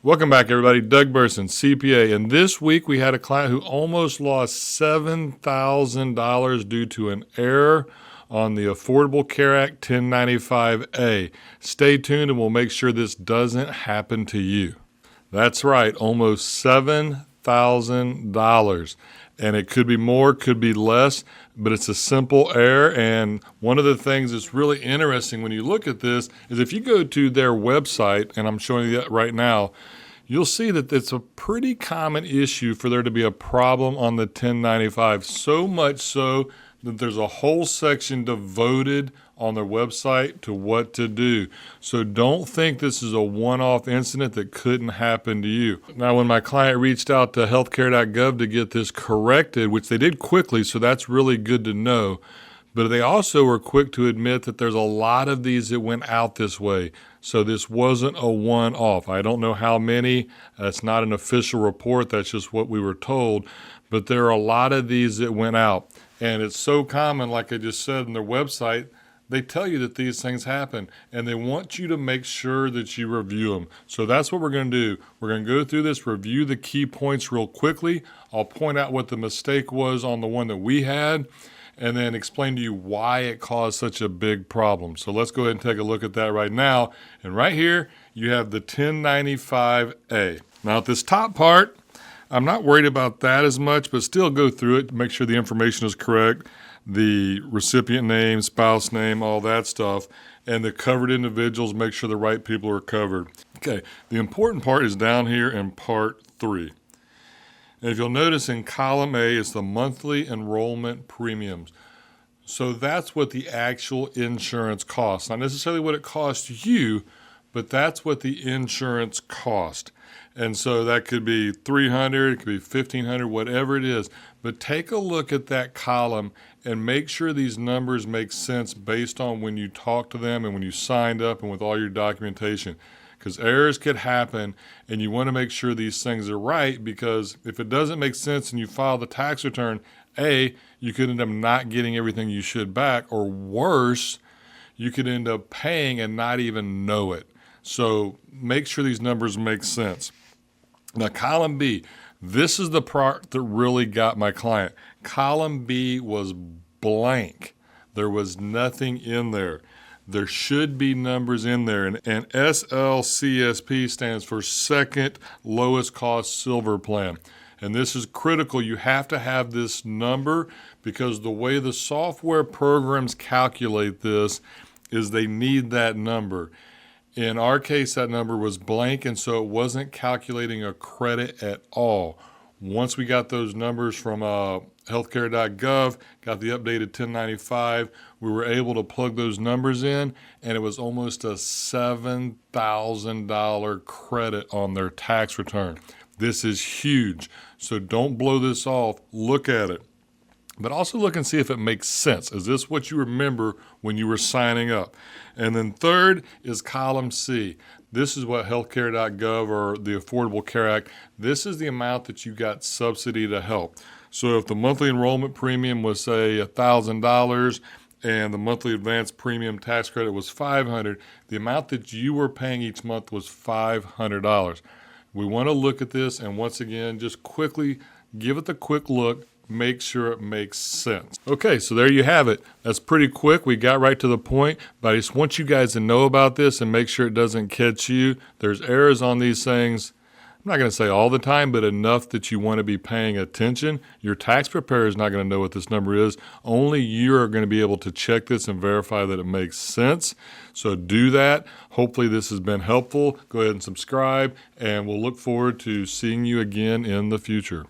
Welcome back, everybody. Doug Burson, CPA. And this week we had a client who almost lost $7,000 due to an error on the Affordable Care Act 1095A. Stay tuned and we'll make sure this doesn't happen to you. That's right, almost $7,000. And it could be more, could be less, but it's a simple error. And one of the things that's really interesting when you look at this is if you go to their website, and I'm showing you that right now, you'll see that it's a pretty common issue for there to be a problem on the 1095, so much so that there's a whole section devoted on their website to what to do. So don't think this is a one-off incident that couldn't happen to you. Now, when my client reached out to healthcare.gov to get this corrected, which they did quickly, so that's really good to know, but they also were quick to admit that there's a lot of these that went out this way. So this wasn't a one-off. I don't know how many. That's not an official report. That's just what we were told. But there are a lot of these that went out. And it's so common, like I just said, on their website, they tell you that these things happen, and they want you to make sure that you review them. So that's what we're going to do. We're going to go through this, review the key points real quickly. I'll point out what the mistake was on the one that we had, and then explain to you why it caused such a big problem. So let's go ahead and take a look at that right now. And right here, you have the 1095A. Now at this top part, I'm not worried about that as much, but still go through it to make sure the information is correct, the recipient name, spouse name, all that stuff, and the covered individuals, make sure the right people are covered. Okay, the important part is down here in part 3. And if you'll notice in column A, it's the monthly enrollment premiums. So that's what the actual insurance costs. Not necessarily what it costs you, but that's what the insurance cost. And so that could be $300, it could be $1,500, whatever it is. But take a look at that column and make sure these numbers make sense based on when you talk to them and when you signed up and with all your documentation. Because errors could happen, and you want to make sure these things are right, because if it doesn't make sense and you file the tax return, A, you could end up not getting everything you should back, or worse, you could end up paying and not even know it. So make sure these numbers make sense. Now, column B, this is the part that really got my client. Column B was blank. There was nothing in there. There should be numbers in there, and SLCSP stands for Second Lowest Cost Silver Plan. And this is critical. You have to have this number because the way the software programs calculate this is they need that number. In our case, that number was blank, and so it wasn't calculating a credit at all. Once we got those numbers from healthcare.gov, got the updated 1095, we were able to plug those numbers in, and it was almost a $7,000 credit on their tax return. This is huge, so don't blow this off. Look at it. But also look and see if it makes sense. Is this what you remember when you were signing up? And then third is column C. This is what healthcare.gov or the Affordable Care Act, this is the amount that you got subsidy to help. So if the monthly enrollment premium was, say, $1,000 and the monthly advance premium tax credit was $500, the amount that you were paying each month was $500. We want to look at this, and once again, just quickly give it the quick look. Make sure it makes sense. Okay, so there you have it. That's pretty quick. We got right to the point, but I just want you guys to know about this and make sure it doesn't catch you. There's errors on these things. I'm not going to say all the time, but enough that you want to be paying attention. Your tax preparer is not going to know what this number is. Only you are going to be able to check this and verify that it makes sense. So do that. Hopefully this has been helpful. Go ahead and subscribe, and we'll look forward to seeing you again in the future.